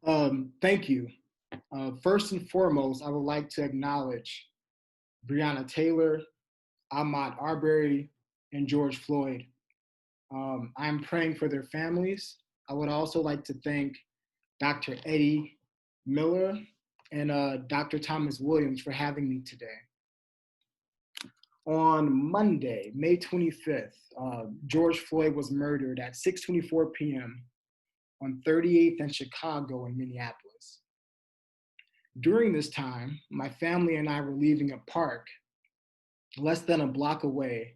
Thank you. First and foremost, I would like to acknowledge Breonna Taylor, Ahmaud Arbery, and George Floyd. I'm praying for their families. I would also like to thank Dr. Eddie Miller and Dr. Thomas Williams for having me today. On Monday, May 25th, George Floyd was murdered at 6:24 p.m. on 38th and Chicago in Minneapolis. During this time, my family and I were leaving a park less than a block away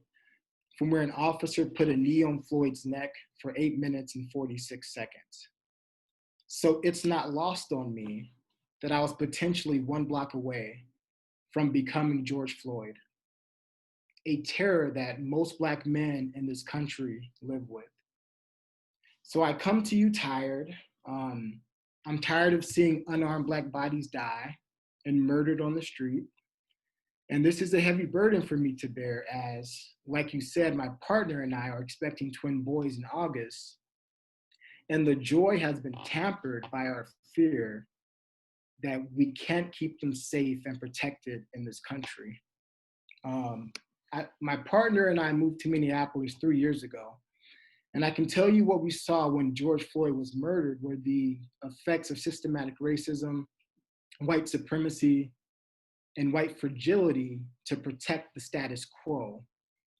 from where an officer put a knee on Floyd's neck for 8 minutes and 46 seconds. So it's not lost on me that I was potentially one block away from becoming George Floyd, a terror that most Black men in this country live with. So I come to you tired. I'm tired of seeing unarmed Black bodies die and murdered on the street. And this is a heavy burden for me to bear as, like you said, my partner and I are expecting twin boys in August. And the joy has been tampered by our fear that we can't keep them safe and protected in this country. My partner and I moved to Minneapolis 3 years ago. And I can tell you what we saw when George Floyd was murdered were the effects of systematic racism, white supremacy, and white fragility to protect the status quo.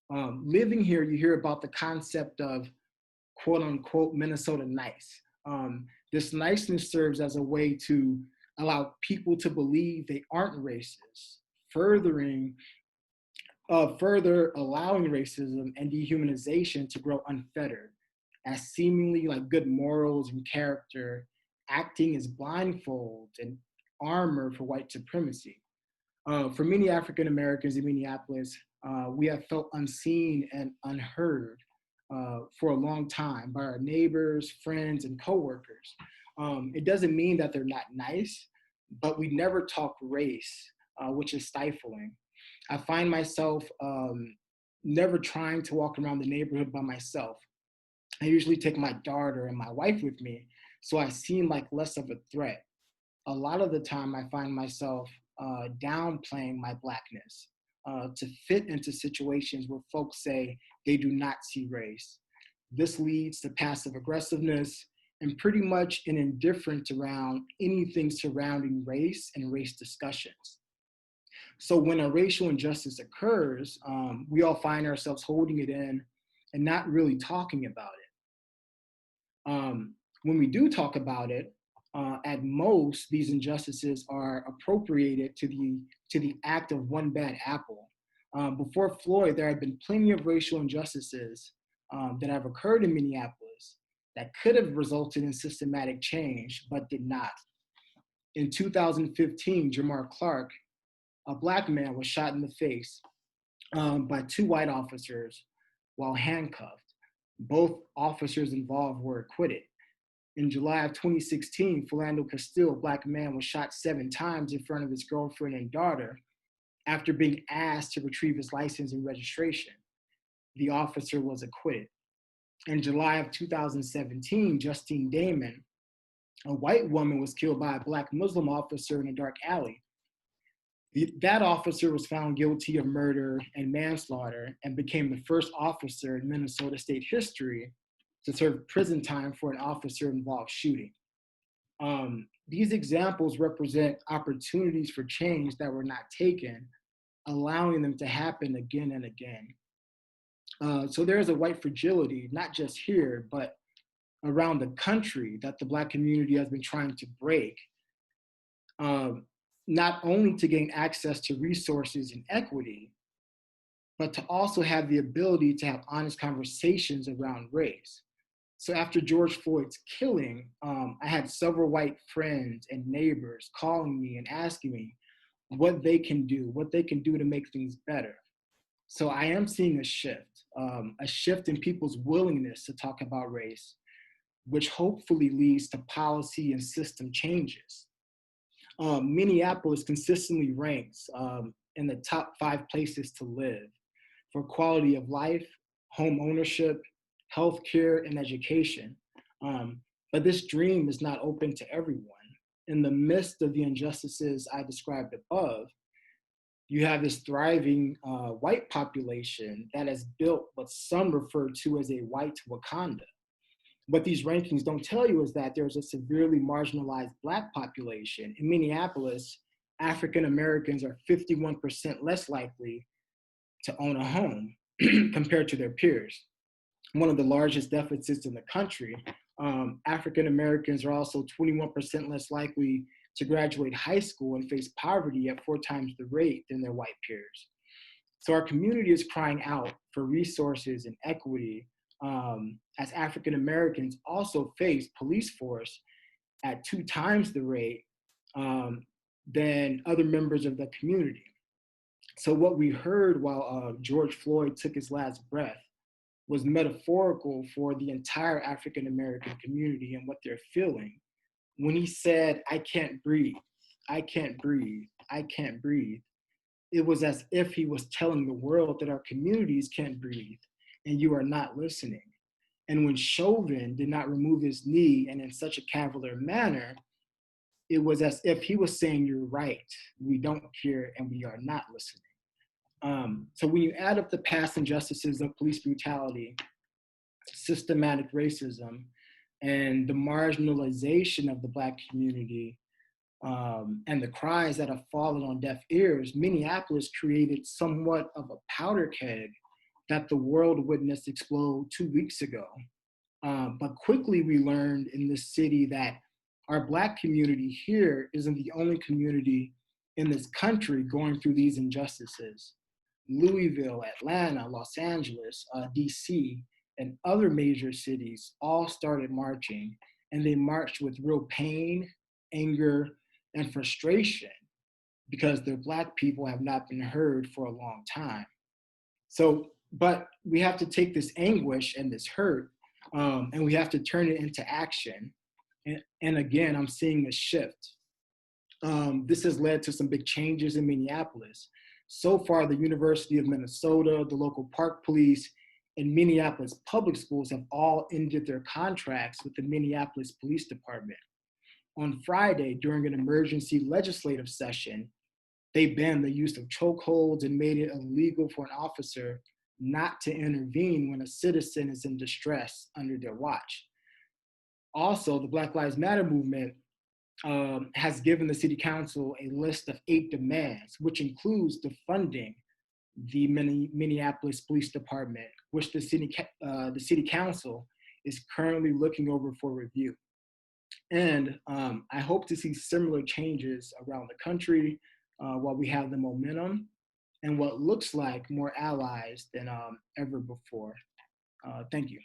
Living here, you hear about the concept of quote unquote Minnesota nice. This niceness serves as a way to allow people to believe they aren't racist, further allowing racism and dehumanization to grow unfettered, as seemingly like good morals and character acting as blindfolds and armor for white supremacy. For many African Americans in Minneapolis, we have felt unseen and unheard for a long time by our neighbors, friends, and coworkers. It doesn't mean that they're not nice, but we never talk race, which is stifling. I find myself never trying to walk around the neighborhood by myself. I usually take my daughter and my wife with me, so I seem like less of a threat. A lot of the time, I find myself downplaying my Blackness to fit into situations where folks say they do not see race. This leads to passive aggressiveness and pretty much an indifference around anything surrounding race and race discussions. So when a racial injustice occurs, we all find ourselves holding it in and not really talking about it. When we do talk about it, at most, these injustices are appropriated to the act of one bad apple. Before Floyd, there had been plenty of racial injustices that have occurred in Minneapolis that could have resulted in systematic change, but did not. In 2015, Jamar Clark, a Black man, was shot in the face by two white officers while handcuffed. Both officers involved were acquitted. In July of 2016, Philando Castile, a Black man, was shot 7 times in front of his girlfriend and daughter after being asked to retrieve his license and registration. The officer was acquitted. In July of 2017, Justine Damon, a white woman, was killed by a Black Muslim officer in a dark alley. That officer was found guilty of murder and manslaughter and became the first officer in Minnesota state history to serve prison time for an officer-involved shooting. These examples represent opportunities for change that were not taken, allowing them to happen again and again. So there is a white fragility, not just here, but around the country that the Black community has been trying to break, not only to gain access to resources and equity, but to also have the ability to have honest conversations around race. So after George Floyd's killing, I had several white friends and neighbors calling me and asking me what they can do to make things better. So I am seeing a shift in people's willingness to talk about race, which hopefully leads to policy and system changes. Minneapolis consistently ranks in the top 5 places to live for quality of life, home ownership, healthcare, and education. But this dream is not open to everyone. in the midst of the injustices I described above, you have this thriving white population that has built what some refer to as a white Wakanda. What these rankings don't tell you is that there's a severely marginalized Black population. In Minneapolis, African Americans are 51% less likely to own a home compared to their peers. One of the largest deficits in the country. African Americans are also 21% less likely to graduate high school and face poverty at 4 times the rate than their white peers. So our community is crying out for resources and equity, as African Americans also face police force at 2 times the rate than other members of the community. So what we heard while George Floyd took his last breath was metaphorical for the entire African American community and what they're feeling. When he said, "I can't breathe, I can't breathe, I can't breathe," it was as if he was telling the world that our communities can't breathe and you are not listening. And when Chauvin did not remove his knee and in such a cavalier manner, it was as if he was saying, "You're right, we don't care and we are not listening." So when you add up the past injustices of police brutality, systematic racism, and the marginalization of the Black community, and the cries that have fallen on deaf ears, Minneapolis created somewhat of a powder keg that the world witnessed explode 2 weeks ago. But quickly we learned in this city that our Black community here isn't the only community in this country going through these injustices. Louisville, Atlanta, Los Angeles, DC, and other major cities all started marching, and they marched with real pain, anger, and frustration because their Black people have not been heard for a long time. So, but we have to take this anguish and this hurt, and we have to turn it into action. And again, I'm seeing a shift. This has led to some big changes in Minneapolis. So far, the University of Minnesota, the local park police, and Minneapolis public schools have all ended their contracts with the Minneapolis Police Department. On Friday, during an emergency legislative session, they banned the use of chokeholds and made it illegal for an officer not to intervene when a citizen is in distress under their watch. Also, the Black Lives Matter movement has given the city council a list of 8 demands, which includes defunding the Minneapolis Police Department, which the city council is currently looking over for review. And I hope to see similar changes around the country while we have the momentum and what looks like more allies than ever before. Thank you.